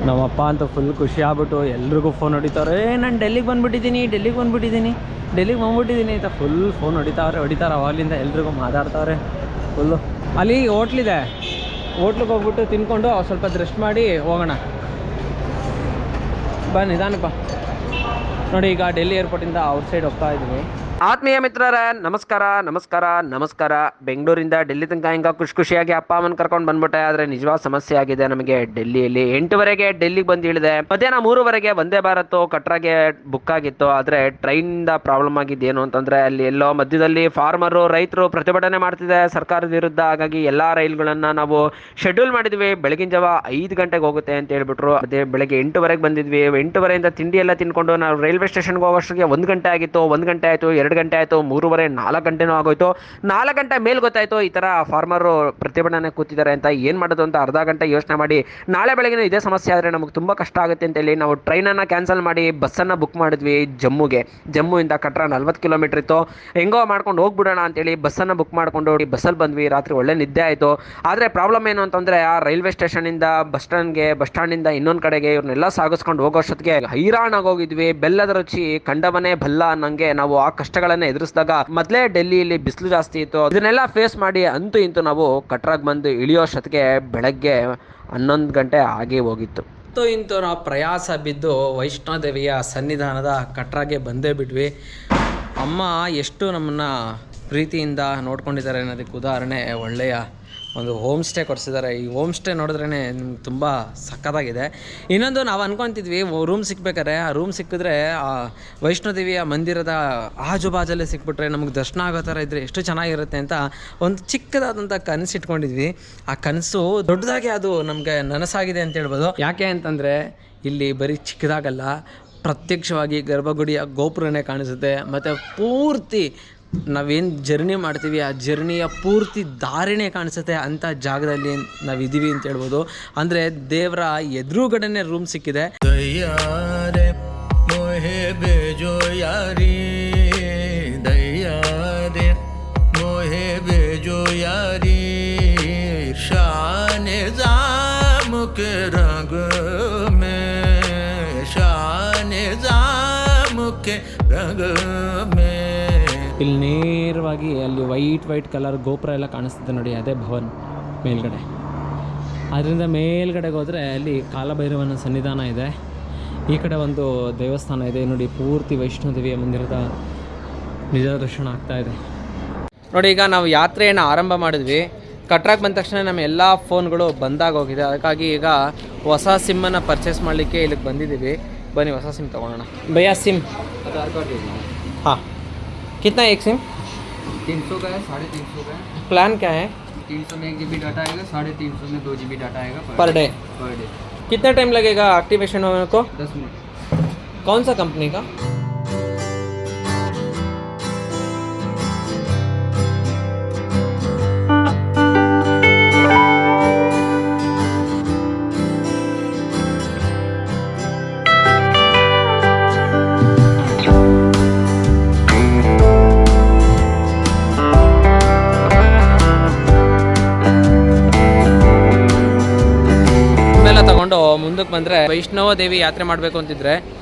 ನಮ್ಮಪ್ಪ ಅಂತೂ ಫುಲ್ ಖುಷಿ ಆಗ್ಬಿಟ್ಟು ಎಲ್ರಿಗೂ ಫೋನ್ ಹೊಡಿತಾವ್ರೆ, ನಾನು ಡೆಲ್ಲಿಗೆ ಬಂದುಬಿಟ್ಟಿದ್ದೀನಿ ಡೆಲ್ಲಿಗೆ ಬಂದ್ಬಿಟ್ಟಿದ್ದೀನಿ ಅಂತ ಫುಲ್ ಫೋನ್ ಹೊಡಿತಾರೆ ಅವಾಗಲಿಂದ ಎಲ್ರಿಗೂ ಮಾತಾಡ್ತಾವ್ರೆ ಫುಲ್ಲು. ಅಲ್ಲಿ ಹೋಟ್ಲಿದೆ, ಹೋಟ್ಲಿಗೆ ಹೋಗ್ಬಿಟ್ಟು ತಿನ್ಕೊಂಡು ಸ್ವಲ್ಪ ರೆಸ್ಟ್ ಮಾಡಿ ಹೋಗೋಣ ಬಾ, ನಿಧಾನಪ್ಪ. ನೋಡಿ ಈಗ ಡೆಲ್ಲಿ ಏರ್ಪೋರ್ಟಿಂದ ಔಟ್ ಸೈಡ್ ಹೋಗ್ತಾ ಇದ್ದೀವಿ. ಆತ್ಮೀಯ ಮಿತ್ರರೇ ನಮಸ್ಕಾರ. ಬೆಂಗಳೂರಿಂದ ಡೆಲ್ಲಿ ತನಕ ಹಿಂಗೆ ಖುಷಿಯಾಗಿ ಅಪ್ಪ ಅಮ್ಮನ ಕರ್ಕೊಂಡು ಬಂದ್ಬಿಟ್ಟೆ. ಆದರೆ ನಿಜವಾದ ಸಮಸ್ಯೆ ಆಗಿದೆ ನಮಗೆ ಡೆಲ್ಲಿಯಲ್ಲಿ. 8:00 ಡೆಲ್ಲಿಗೆ ಬಂದು ಇಳಿದೆ. ಮಧ್ಯಾಹ್ನ 3:00 ವಂದೇ ಭಾರತ್ ಕಟ್ರಾಗೆ ಬುಕ್ ಆಗಿತ್ತು. ಆದರೆ ಟ್ರೈನಿಂದ ಪ್ರಾಬ್ಲಮ್ ಆಗಿದ್ದೇನು ಅಂತಂದರೆ ಅಲ್ಲಿ ಎಲ್ಲೋ ಮಧ್ಯದಲ್ಲಿ ರೈತರು ಪ್ರತಿಭಟನೆ ಮಾಡ್ತಿದೆ ಸರ್ಕಾರದ ವಿರುದ್ಧ. ಹಾಗಾಗಿ ಎಲ್ಲ ರೈಲ್ಗಳನ್ನು ನಾವು ಶೆಡ್ಯೂಲ್ ಮಾಡಿದ್ವಿ. ಬೆಳಗಿನ ಜಾವ 5 ಗಂಟೆಗೆ ಹೋಗುತ್ತೆ ಅಂತ ಹೇಳ್ಬಿಟ್ರು. ಅದೇ ಬೆಳಗ್ಗೆ 8:00 ಬಂದಿದ್ವಿ. 8:00 ತಿಂಡಿ ಎಲ್ಲ ತಿನ್ಕೊಂಡು ನಾವು ರೈಲ್ವೆ ಸ್ಟೇಷನ್ಗೆ ಹೋಗೋಷ್ಟಿಗೆ 1 ಗಂಟೆ ಆಗಿತ್ತು. 1 ಗಂಟೆ ಆಯಿತು, 2 ಗಂಟೆ ಆಯಿತು, 3:30, 4 ಗಂಟೆನೂ ಆಗೋಯ್ತು. 4 ಗಂಟೆ ಮೇಲೆ ಗೊತ್ತಾಯಿತು ಈ ಥರ ಫಾರ್ಮರು ಪ್ರತಿಭಟನೆ ಕೂತಿದ್ದಾರೆ ಅಂತ. ಏನು ಮಾಡೋದು ಅಂತ ಅರ್ಧ ಗಂಟೆ ಯೋಚನೆ ಮಾಡಿ ನಾಳೆ ಬೆಳಗ್ಗೆ ಇದೇ ಸಮಸ್ಯೆ ಆದರೆ ನಮಗೆ ತುಂಬ ಕಷ್ಟ ಆಗುತ್ತೆ ಅಂತೇಳಿ ನಾವು ಟ್ರೈನನ್ನು ಕ್ಯಾನ್ಸಲ್ ಮಾಡಿ ಬಸ್ಸನ್ನು ಬುಕ್ ಮಾಡಿದ್ವಿ ಜಮ್ಮುವಿಂದ ಕಟ್ರಾ 40 ಕಿಲೋಮೀಟ್ರ್ ಇತ್ತು. ಹೆಂಗೋ ಮಾಡ್ಕೊಂಡು ಹೋಗ್ಬಿಡೋಣ ಅಂತೇಳಿ ಬಸ್ಸನ್ನು ಬುಕ್ ಮಾಡ್ಕೊಂಡು ಬಸ್ಸಲ್ಲಿ ಬಂದ್ವಿ. ರಾತ್ರಿ ಒಳ್ಳೆ ನಿದ್ದೆ ಆಯಿತು. ಆದರೆ ಪ್ರಾಬ್ಲಮ್ ಏನು ಅಂತಂದರೆ ಆ ರೈಲ್ವೆ ಸ್ಟೇಷನಿಂದ ಬಸ್ ಸ್ಟ್ಯಾಂಡಿಂದ ಇನ್ನೊಂದು ಕಡೆಗೆ ಇವ್ರನ್ನೆಲ್ಲ ಸಾಗಿಸ್ಕೊಂಡು ಹೋಗೋಷ್ಟೊತ್ತಿಗೆ ಹೈರಾಣಾಗೋಗಿದ್ವಿ. ಬೆಲ್ಲದ ರುಚಿ ಕಂಡವನೇ ಬಲ್ಲ ಅನ್ನಂಗೆ ನಾವು ಆ ಕಷ್ಟಗಳನ್ನು ಎದುರಿಸಿದಾಗ ಮೊದಲೇ ಡೆಲ್ಲಿಯಲ್ಲಿ ಬಿಸಿಲು ಜಾಸ್ತಿ ಇತ್ತು. ಇದನ್ನೆಲ್ಲ ಫೇಸ್ ಮಾಡಿ ಅಂತೂ ಇಂತೂ ನಾವು ಕಟ್ರಾಗ್ ಬಂದು ಇಳಿಯೋಷ್ಟೊತ್ತಿಗೆ ಬೆಳಗ್ಗೆ 11 ಗಂಟೆ ಆಗೇ ಹೋಗಿತ್ತು. ಇಂತೂ ನಾವು ಪ್ರಯಾಸ ಬಿದ್ದು ವೈಷ್ಣೋದೇವಿಯ ಸನ್ನಿಧಾನದ ಕಟ್ರಾಗೆ ಬಂದೇ ಬಿಟ್ವಿ. ಅಮ್ಮ ಎಷ್ಟು ನಮ್ಮನ್ನು ಪ್ರೀತಿಯಿಂದ ನೋಡ್ಕೊಂಡಿದ್ದಾರೆ ಅನ್ನೋದಕ್ಕೆ ಉದಾಹರಣೆ ಒಳ್ಳೆಯ ಒಂದು ಹೋಮ್ ಸ್ಟೇ ಕೊಡಿಸಿದ್ದಾರೆ. ಈ ಹೋಮ್ ಸ್ಟೇ ನೋಡಿದ್ರೇ ನಿಮ್ಗೆ ತುಂಬ ಸಕ್ಕತ್ತಾಗಿದೆ. ಇನ್ನೊಂದು ನಾವು ಅನ್ಕೊತಿದ್ವಿ ರೂಮ್ ಸಿಕ್ಬೇಕಾದ್ರೆ, ಆ ರೂಮ್ ಸಿಕ್ಕಿದ್ರೆ ಆ ವೈಷ್ಣೋದೇವಿಯ ಮಂದಿರದ ಆಜುಬಾಜಲ್ಲೇ ಸಿಕ್ಬಿಟ್ರೆ ನಮಗೆ ದರ್ಶನ ಆಗೋ ಥರ ಇದ್ದರೆ ಎಷ್ಟು ಚೆನ್ನಾಗಿರುತ್ತೆ ಅಂತ ಒಂದು ಚಿಕ್ಕದಾದಂಥ ಕನಸು ಇಟ್ಕೊಂಡಿದ್ವಿ. ಆ ಕನಸು ದೊಡ್ಡದಾಗಿ ಅದು ನಮಗೆ ನನಸಾಗಿದೆ ಅಂತ ಹೇಳ್ಬೋದು. ಯಾಕೆ ಅಂತಂದರೆ ಇಲ್ಲಿ ಬರೀ ಚಿಕ್ಕದಾಗಲ್ಲ, ಪ್ರತ್ಯಕ್ಷವಾಗಿ ಗರ್ಭಗುಡಿಯ ಗೋಪುರನೇ ಕಾಣಿಸುತ್ತೆ. ಮತ್ತು ಪೂರ್ತಿ ನಾವೇನು ಜರ್ನಿ ಮಾಡ್ತೀವಿ ಆ ಜರ್ನಿಯ ಪೂರ್ತಿ ದಾರಿನೇ ಕಾಣಿಸುತ್ತೆ ಅಂಥ ಜಾಗದಲ್ಲಿ ನಾವಿದ್ದೀವಿ ಅಂತ ಹೇಳ್ಬೋದು. ಅಂದರೆ ದೇವರ ಎದುರುಗಡೆನೇ ರೂಮ್ ಸಿಕ್ಕಿದೆ. ದಯ್ಯಾರೆ ಮೋಹೆ ಬೇಜೋ ಯಾರಿ, ದಯ್ಯಾರೆ ಮೋಹೆ ಬೇಜೋ ಯಾರಿ, ಶಾನೆ ಜಾಮುಕೆ ರಂಗ ಮೇ, ಶಾನೆ ಜಾಮುಕೆ ರಂಗ ಮೇ. ಇಲ್ಲಿ ನೇರವಾಗಿ ಅಲ್ಲಿ ವೈಟ್ ಕಲರ್ ಗೋಪುರ ಎಲ್ಲ ಕಾಣಿಸ್ತದೆ ನೋಡಿ, ಅದೇ ಭವನ್ ಮೇಲ್ಗಡೆ. ಅದರಿಂದ ಮೇಲ್ಗಡೆಗೆ ಹೋದರೆ ಅಲ್ಲಿ ಕಾಲಭೈರವನ ಸನ್ನಿಧಾನ ಇದೆ. ಈ ಕಡೆ ಒಂದು ದೇವಸ್ಥಾನ ಇದೆ ನೋಡಿ, ಪೂರ್ತಿ ವೈಷ್ಣೋದೇವಿಯ ಮಂದಿರದ ನಿಜ ದರ್ಶನ ಆಗ್ತಾ ಇದೆ ನೋಡಿ. ಈಗ ನಾವು ಯಾತ್ರೆಯನ್ನು ಆರಂಭ ಮಾಡಿದ್ವಿ. ಕಟ್ರಾಕ್ ಬಂದ ತಕ್ಷಣ ನಮ್ಮ ಎಲ್ಲ ಫೋನ್ಗಳು ಬಂದಾಗೋಗಿದೆ. ಅದಕ್ಕಾಗಿ ಈಗ ಹೊಸ ಸಿಮ್ಮನ್ನು ಪರ್ಚೇಸ್ ಮಾಡಲಿಕ್ಕೆ ಇಲ್ಲಿಗೆ ಬಂದಿದ್ದೀವಿ. ಬನ್ನಿ ಹೊಸ ಸಿಮ್ ತೊಗೊಳ್ಳೋಣ. ಭಯ್ಯ ಸಿಮ್ ಹಾಂ, कितना एक सिम? 300 का है, 350 का है। प्लान क्या है? 300 में 1 GB डाटा आएगा, 350 में 2 GB डाटा आएगा पर डे। कितना टाइम लगेगा एक्टिवेशन होने को? 10 मिनट। कौन सा कंपनी का? ತಗೊಂಡು ಮುಂದಕ್ಕೆ ಬಂದರೆ ವೈಷ್ಣವ ದೇವಿ ಯಾತ್ರೆ ಮಾಡಬೇಕು ಅಂತಿದ್ರೆ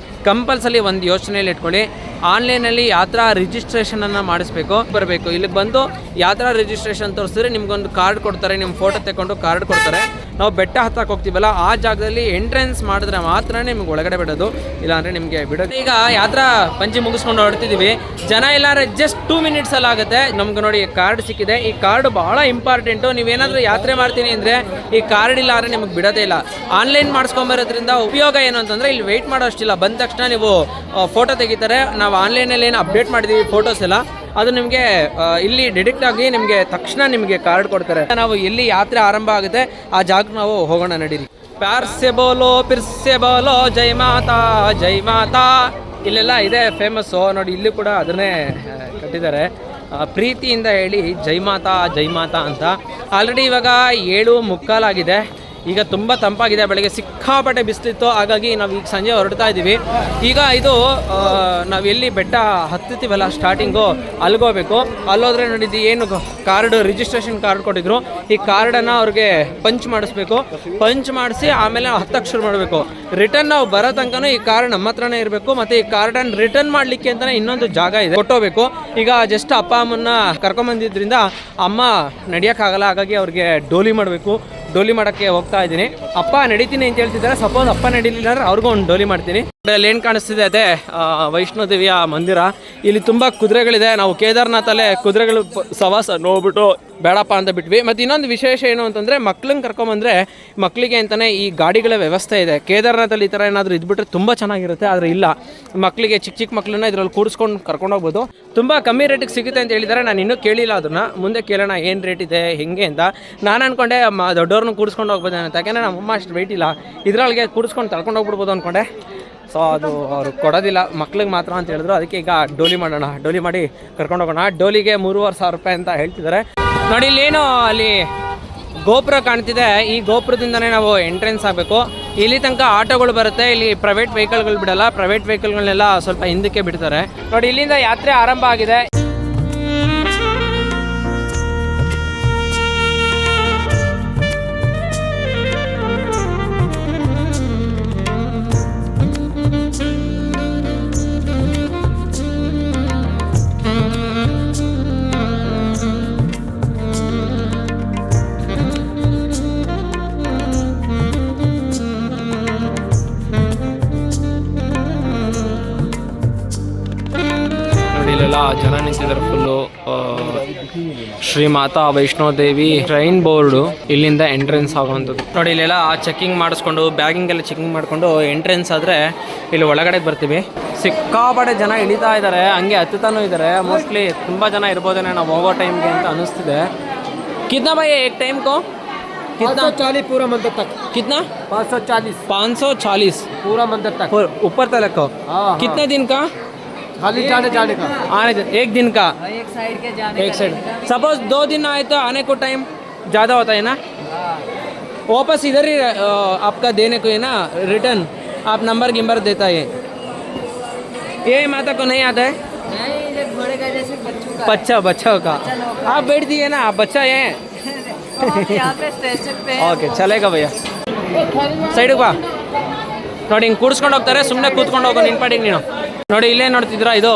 ಕಂಪಲ್ಸರಿ ಒಂದು ಯೋಚನೆಯಲ್ಲಿ ಇಟ್ಕೊಳ್ಳಿ, ಆನ್ಲೈನಲ್ಲಿ ಯಾತ್ರಾ ರಿಜಿಸ್ಟ್ರೇಷನನ್ನು ಮಾಡಿಸ್ಬೇಕು. ಬರಬೇಕು ಇಲ್ಲಿಗೆ ಬಂದು ಯಾತ್ರಾ ರಿಜಿಸ್ಟ್ರೇಷನ್ ತೋರಿಸಿದ್ರೆ ನಿಮ್ಗೊಂದು ಕಾರ್ಡ್ ಕೊಡ್ತಾರೆ, ನಿಮ್ಮ ಫೋಟೋ ತೆಕ್ಕೊಂಡು ಕಾರ್ಡ್ ಕೊಡ್ತಾರೆ. ನಾವು ಬೆಟ್ಟ ಹತ್ತಕ್ಕೆ ಹೋಗ್ತೀವಲ್ಲ ಆ ಜಾಗದಲ್ಲಿ ಎಂಟ್ರೆನ್ಸ್ ಮಾಡಿದ್ರೆ ಮಾತ್ರ ನಿಮ್ಗೆ ಒಳಗಡೆ ಬಿಡೋದು, ಇಲ್ಲಾಂದರೆ ನಿಮಗೆ ಬಿಡೋದು. ಈಗ ಯಾತ್ರಾ ಪಂಚಿ ಮುಗಿಸ್ಕೊಂಡು ಹೊರಡ್ತಿದ್ದೀವಿ. ಜನ ಇಲ್ಲಾಂದರೆ ಜಸ್ಟ್ 2 ಮಿನಿಟ್ಸಲ್ಲಿ ಆಗುತ್ತೆ. ನಮ್ಗೆ ನೋಡಿ ಕಾರ್ಡ್ ಸಿಕ್ಕಿದೆ. ಈ ಕಾರ್ಡ್ ಭಾಳ ಇಂಪಾರ್ಟೆಂಟು. ನೀವೇನಾದರೂ ಯಾತ್ರೆ ಮಾಡ್ತೀನಿ ಅಂದರೆ ಈ ಕಾರ್ಡ್ ಇಲ್ಲ ಅಂದರೆ ನಿಮಗೆ ಬಿಡೋದೇ ಇಲ್ಲ. ಆನ್ಲೈನ್ ಮಾಡಿಸ್ಕೊಂಬರೋದ್ರಿಂದ ಉಪಯೋಗ ಏನು ಅಂತಂದರೆ ಇಲ್ಲಿ ವೆಯ್ಟ್ ಮಾಡೋಷ್ಟಿಲ್ಲ. ಬಂದ ತಕ್ಷಣ ನೀವು ಫೋಟೋ ತೆಗಿತಾರೆ. ನಾವು ಆನ್ಲೈನಲ್ಲಿ ಏನು ಅಪ್ಡೇಟ್ ಮಾಡಿದ್ದೀವಿ ಫೋಟೋಸ್ ಎಲ್ಲ, ಅದು ನಿಮಗೆ ಇಲ್ಲಿ ಡಿಟೆಕ್ಟ್ ಆಗಿ ನಿಮಗೆ ತಕ್ಷಣ ನಿಮಗೆ ಕಾರ್ಡ್ ಕೊಡ್ತಾರೆ. ನಾವು ಎಲ್ಲಿ ಯಾತ್ರೆ ಆರಂಭ ಆಗುತ್ತೆ ಆ ಜಾಗಕ್ಕೆ ನಾವು ಹೋಗೋಣ ನಡೀರಿ. ಪ್ಯಾರ್ ಸೆ ಬೋಲೋ ಪಿರ್ ಸೆ ಬೋಲೋ ಜೈ ಮಾತಾ ಜೈ ಮಾತಾ, ಇಲ್ಲೆಲ್ಲ ಇದೆ ಫೇಮಸ್ಸು ನೋಡಿ. ಇಲ್ಲಿ ಕೂಡ ಅದನ್ನೇ ಕಟ್ಟಿದ್ದಾರೆ, ಪ್ರೀತಿಯಿಂದ ಹೇಳಿ ಜೈ ಮಾತಾ ಅಂತ. ಆಲ್ರೆಡಿ ಇವಾಗ 7:45 ಆಗಿದೆ. ಈಗ ತುಂಬ ತಂಪಾಗಿದೆ. ಬೆಳಗ್ಗೆ ಸಿಕ್ಕಾಪಟ್ಟೆ ಬಿಸಿಲಿತ್ತು, ಹಾಗಾಗಿ ನಾವು ಈಗ ಸಂಜೆ ಹೊರಡ್ತಾ ಇದ್ದೀವಿ. ಈಗ ಇದು ನಾವು ಎಲ್ಲಿ ಬೆಟ್ಟ ಹತ್ತುತ್ತೀವಲ್ಲ ಸ್ಟಾರ್ಟಿಂಗು, ಅಲ್ಲಿಗೋಗ್ಬೇಕು. ಅಲ್ಲೋದ್ರೆ ನೋಡಿದ್ದು ಏನು ಕಾರ್ಡು, ರಿಜಿಸ್ಟ್ರೇಷನ್ ಕಾರ್ಡ್ ಕೊಟ್ಟಿದ್ರು, ಈ ಕಾರ್ಡನ್ನು ಅವ್ರಿಗೆ ಪಂಚ್ ಮಾಡಿಸ್ಬೇಕು. ಪಂಚ್ ಮಾಡಿಸಿ ಆಮೇಲೆ ನಾವು ಹತ್ತಕ್ಕೆ ಶುರು ಮಾಡಬೇಕು. ರಿಟರ್ನ್ ನಾವು ಬರೋ ತನಕನೂ ಈ ಕಾರ್ಡ್ ನಮ್ಮ ಹತ್ರನೇ ಇರಬೇಕು. ಮತ್ತು ಈ ಕಾರ್ಡನ್ನು ರಿಟರ್ನ್ ಮಾಡಲಿಕ್ಕೆ ಅಂತಲೇ ಇನ್ನೊಂದು ಜಾಗ ಇದೆ, ಕೊಟ್ಟೋಗ್ಬೇಕು. ಈಗ ಜಸ್ಟ್ ಅಪ್ಪ ಅಮ್ಮನ್ನ ಕರ್ಕೊಂಬಂದಿದ್ದರಿಂದ ಅಮ್ಮ ನಡೆಯೋಕ್ಕಾಗಲ್ಲ, ಹಾಗಾಗಿ ಅವ್ರಿಗೆ ಡೋಲಿ ಮಾಡಬೇಕು. ಡೋಲಿ ಮಾಡೋಕ್ಕೆ ಹೋಗ್ತಾ ಇದ್ದೀನಿ. ಅಪ್ಪ ನಡೀತೀನಿ ಅಂತ ಹೇಳ್ತಿದ್ದಾರೆ. ಸಪೋಸ್ ಅಪ್ಪ ನಡೀಲಿಲ್ಲ ಅಂದ್ರೆ ಅವ್ರಿಗೂ ಒಂದು ಡೋಲಿ ಮಾಡ್ತೀನಿ. ಅಲ್ಲಿ ಏನು ಕಾಣಿಸ್ತಿದೆ ಅದೇ ವೈಷ್ಣೋದೇವಿಯ ಮಂದಿರ. ಇಲ್ಲಿ ತುಂಬ ಕುದುರೆಗಳಿದೆ. ನಾವು ಕೇದಾರ್ನಾಥಲ್ಲೇ ಕುದುರೆಗಳು ಸವಾಸ ನೋಡ್ಬಿಟ್ಟು ಬೇಡಪ್ಪ ಅಂತ ಬಿಟ್ವಿ. ಮತ್ತು ಇನ್ನೊಂದು ವಿಶೇಷ ಏನು ಅಂತಂದರೆ, ಮಕ್ಳನ್ನ ಕರ್ಕೊಂಬಂದರೆ ಮಕ್ಕಳಿಗೆ ಅಂತಲೇ ಈ ಗಾಡಿಗಳ ವ್ಯವಸ್ಥೆ ಇದೆ. ಕೇದಾರ್ನಾಥಲ್ಲಿ ಈ ಥರ ಏನಾದರೂ ಇದ್ಬಿಟ್ರೆ ತುಂಬ ಚೆನ್ನಾಗಿರುತ್ತೆ, ಆದರೆ ಇಲ್ಲ. ಮಕ್ಕಳಿಗೆ ಚಿಕ್ಕ ಚಿಕ್ಕ ಮಕ್ಕಳನ್ನ ಇದರಲ್ಲಿ ಕೂಡಿಸ್ಕೊಂಡು ಕರ್ಕೊಂಡೋಗ್ಬೋದು. ತುಂಬ ಕಮ್ಮಿ ರೇಟಿಗೆ ಸಿಗುತ್ತೆ ಅಂತ ಹೇಳಿದ್ದಾರೆ. ನಾನು ಇನ್ನೂ ಕೇಳಿಲ್ಲ, ಅದನ್ನು ಮುಂದೆ ಕೇಳೋಣ ಏನು ರೇಟ್ ಇದೆ ಹೆಂಗೆ ಅಂತ. ನಾನು ಅಂದ್ಕೊಂಡೆ ದೊಡ್ಡವ್ರನ್ನ ಕೂಡಿಸ್ಕೊಂಡು ಹೋಗ್ಬೋದು ಅಂತ, ಯಾಕೆಂದರೆ ನಮ್ಮಮ್ಮ ಅಷ್ಟು ವೆಯ್ಟ್ ಇಲ್ಲ, ಇದರೊಳಗೆ ಕೂಡಿಸ್ಕೊಂಡು ಕರ್ಕೊಂಡು ಹೋಗ್ಬಿಡ್ಬೋದು ಅಂದ್ಕೊಂಡೆ. ಸೊ ಅದು ಅವರು ಕೊಡೋದಿಲ್ಲ, ಮಕ್ಳಿಗೆ ಮಾತ್ರ ಅಂತ ಹೇಳಿದ್ರು. ಅದಕ್ಕೆ ಈಗ ಡೋಲಿ ಮಾಡೋಣ, ಡೋಲಿ ಮಾಡಿ ಕರ್ಕೊಂಡು ಹೋಗೋಣ. ಡೋಲಿಗೆ 3,500 ರೂಪಾಯಿ ಅಂತ ಹೇಳ್ತಿದ್ದಾರೆ. ನೋಡಿ ಇಲ್ಲೇನು ಅಲ್ಲಿ ಗೋಪುರ ಕಾಣ್ತಿದೆ, ಈ ಗೋಪುರದಿಂದನೇ ನಾವು ಎಂಟ್ರೆನ್ಸ್ ಆಗಬೇಕು. ಇಲ್ಲಿ ತನಕ ಆಟೋಗಳು ಬರುತ್ತೆ, ಇಲ್ಲಿ ಪ್ರೈವೇಟ್ ವೆಹಿಕಲ್ಗಳು ಬಿಡಲ್ಲ. ಪ್ರೈವೇಟ್ ವೆಹಿಕಲ್ಗಳನ್ನೆಲ್ಲ ಸ್ವಲ್ಪ ಹಿಂದಕ್ಕೆ ಬಿಡ್ತಾರೆ. ನೋಡಿ ಇಲ್ಲಿಂದ ಯಾತ್ರೆ ಆರಂಭ ಆಗಿದೆ. ಇಲ್ಲೆಲ್ಲ ಜನ ನಿಂತಿದ್ದಾರೆ full. Shri Mata Vaishno Devi train board ಇಲ್ಲಿಂದ ಎಂಟ್ರೆನ್ಸ್ ಆಗುವಂಥದ್ದು. ನೋಡಿ ಇಲ್ಲೆಲ್ಲ ಚೆಕಿಂಗ್ ಮಾಡಿಸ್ಕೊಂಡು, ಬ್ಯಾಗಿಂಗೆಲ್ಲ ಚೆಕಿಂಗ್ ಮಾಡಿಕೊಂಡು ಎಂಟ್ರೆನ್ಸ್ ಆದರೆ ಇಲ್ಲಿ ಒಳಗಡೆ ಬರ್ತೀವಿ. ಸಿಕ್ಕಾಪಟ್ಟೆ ಜನ ಇಳಿತಾ ಇದ್ದಾರೆ, ಹಂಗೆ ಹತ್ತುತ್ತಾನೂ ಇದ್ದಾರೆ. ಮೋಸ್ಟ್ಲಿ ತುಂಬ ಜನ ಇರ್ಬೋದೇನೆ ನಾವು ಹೋಗೋ ಟೈಮ್ಗೆ ಅಂತ ಅನ್ನಿಸ್ತಿದೆ. ಕಿತ್ನಾ ಭೈ ಏಕ್ ಟೈಮ್ ಕೋ कितना 40 पूरा मंदिर तक, कितना 540 पूरा मंदिर तक ऊपर तक हो. कितने दिन का? खाली जाने का आने एक दिन का, एक साइड के जाने एक साइड. सपोज 2 दिन आए तो आने को टाइम ज़्यादा होता है ना. वापस इधर ही आपका देने को है ना, रिटर्न आप नंबर गिम्बर देता है. ये माता को नहीं आता है. नहीं, घोड़े का जैसे बच्चों का आप बैठ दिए ना, आप बच्चा है. यहाँ पे स्टेशन पे ಓಕೆ ಚಲೇಗ ಭಯ್ಯ. ಸೈಡಿಗೆ ಬಾ. ನೋಡಿ ಹಿಂಗೆ ಕೂಡಿಸ್ಕೊಂಡು ಹೋಗ್ತಾರೆ, ಸುಮ್ಮನೆ ಕೂತ್ಕೊಂಡು ಹೋಗೋ ನಿನ್ನ ಪಾಡಿಗೆ ನೀನು. ನೋಡಿ ಇಲ್ಲೇ ನೋಡ್ತಿದ್ದೀರಾ, ಇದು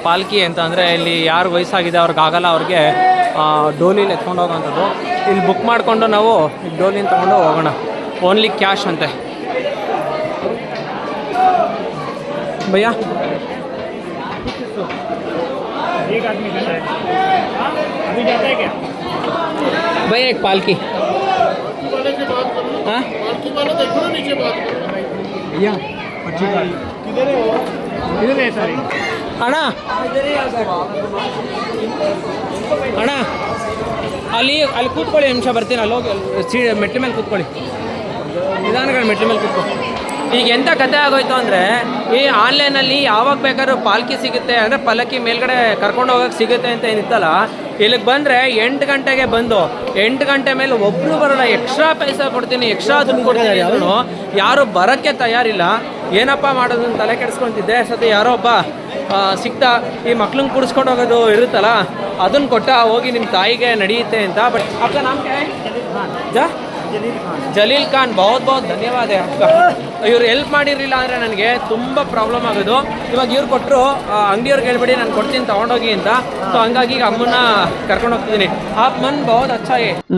ಪಾಲ್ಕಿ ಅಂತ. ಅಂದರೆ ಇಲ್ಲಿ ಯಾರು ವಯಸ್ಸಾಗಿದೆ ಅವ್ರಿಗಾಗಲ್ಲ, ಅವ್ರಿಗೆ ಡೋಲಿಲಿ ಎತ್ಕೊಂಡು ಹೋಗೋವಂಥದ್ದು. ಇಲ್ಲಿ ಬುಕ್ ಮಾಡಿಕೊಂಡು ನಾವು ಡೋಲಿನ ತೊಗೊಂಡು ಹೋಗೋಣ. ಓನ್ಲಿ ಕ್ಯಾಶ್ ಅಂತೆ ಭಯ್ಯ. भैया एक पालकी. हाँ ಅಣ್ಣ ಅಣ್ಣ ಅಲ್ಲಿ ಕೂತ್ಕೊಳ್ಳಿ, ನಿಮಿಷ ಬರ್ತೀನಿ. ಅಲ್ಲಿ ಹೋಗಿ ಮೆಟ್ಲ ಮೇಲೆ ಕೂತ್ಕೊಳ್ಳಿ, ನಿಧಾನಗಳು ಮೆಟ್ಲ ಮೇಲೆ ಕೂತ್ಕೊಳ್ಳಿ. ಈಗ ಎಂಥ ಕತೆ ಆಗೋಯ್ತು ಅಂದರೆ, ಈ ಆನ್ಲೈನಲ್ಲಿ ಯಾವಾಗ ಬೇಕಾದ್ರೂ ಪಾಲ್ಕಿ ಸಿಗುತ್ತೆ, ಅಂದರೆ ಪಲ್ಲಕ್ಕಿ ಮೇಲ್ಗಡೆ ಕರ್ಕೊಂಡು ಹೋಗೋಕ್ಕೆ ಸಿಗುತ್ತೆ ಅಂತ ಏನಿತ್ತಲ್ಲ, ಇಲ್ಲಿಗೆ ಬಂದರೆ 8 ಗಂಟೆಗೆ ಬಂದು 8 ಗಂಟೆ ಮೇಲೆ ಒಬ್ಬರು ಬರೋಲ್ಲ. ಎಕ್ಸ್ಟ್ರಾ ಪೈಸಾ ಕೊಡ್ತೀನಿ, ಎಕ್ಸ್ಟ್ರಾ ದುಡ್ಡು ಕೊಡ್ತೀನಿ ಅಂದ್ರೂ ಯಾರು ಬರೋಕ್ಕೆ ತಯಾರಿಲ್ಲ. ಏನಪ್ಪ ಮಾಡೋದು ಅಂತ ತಲೆ ಕೆಡಿಸ್ಕೊತಿದ್ದೆ. ಸತಿ ಯಾರೋ ಒಬ್ಬ ಸಿಕ್ತಾ, ಈ ಮಕ್ಳನ್ನ ಕೂಡಿಸ್ಕೊಂಡು ಹೋಗೋದು ಇರುತ್ತಲ್ಲ, ಅದನ್ನು ಕೊಟ್ಟ, ಹೋಗಿ ನಿಮ್ಮ ತಾಯಿಗೆ ನಡೆಯುತ್ತೆ ಅಂತ. ಬಟ್ ಅಪ್ಪ ನಮಗೆ ಜಲೀಲ್ ಖಾನ್ ಬಹುತ್ ಧನ್ಯವಾದ. ಇವ್ರು ಹೆಲ್ಪ್ ಮಾಡಿರಲಿಲ್ಲ ಅಂದರೆ ನನಗೆ ತುಂಬ ಪ್ರಾಬ್ಲಮ್ ಆಗೋದು. ಇವಾಗ ಇವ್ರು ಕೊಟ್ಟರು, ಅಂಗಡಿಯವ್ರಿಗೆ ಹೇಳ್ಬಿಡಿ ನಾನು ಕೊಡ್ತೀನಿ ತೊಗೊಂಡೋಗಿ ಅಂತ. ಸೊ ಹಂಗಾಗಿ ಈಗ ಅಮ್ಮನ್ನ ಕರ್ಕೊಂಡು ಹೋಗ್ತಿದ್ದೀನಿ. ಆಪ್ ಮನ್ ಬಹುತ್ ಅಚ್ಚಾ.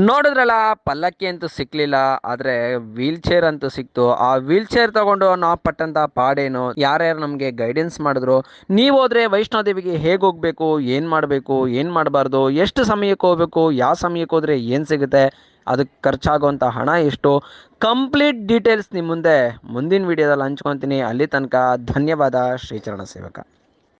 ನೋಡಿದ್ರಲ್ಲ, ಪಲ್ಲಕ್ಕಿ ಅಂತೂ ಸಿಕ್ಲಿಲ್ಲ, ಆದರೆ ವೀಲ್ ಚೇರ್ ಅಂತೂ ಸಿಕ್ತು. ಆ ವೀಲ್ ಚೇರ್ ತಗೊಂಡು ನಾವು ಪಟ್ಟಂತ ಪಾಡೇನು, ಯಾರ್ಯಾರು ನಮಗೆ ಗೈಡೆನ್ಸ್ ಮಾಡಿದ್ರು. ನೀವು ಹೋದ್ರೆ ವೈಷ್ಣೋದೇವಿಗೆ ಹೇಗೆ ಹೋಗಬೇಕು, ಏನು ಮಾಡಬೇಕು, ಏನು ಮಾಡಬಾರ್ದು, ಎಷ್ಟು ಸಮಯಕ್ಕೆ ಹೋಗಬೇಕು, ಯಾವ ಸಮಯಕ್ಕೆ ಹೋದರೆ ಏನು ಸಿಗುತ್ತೆ, ಅದಕ್ಕೆ ಖರ್ಚಾಗುವಂಥ ಹಣ ಎಷ್ಟು, ಕಂಪ್ಲೀಟ್ ಡೀಟೇಲ್ಸ್ ನಿಮ್ಮ ಮುಂದೆ ಮುಂದಿನ ವಿಡಿಯೋದಲ್ಲಿ ಹಂಚ್ಕೊತೀನಿ. ಅಲ್ಲಿ ತನಕ ಧನ್ಯವಾದ. ಶ್ರೀಚರಣ ಸೇವಕ.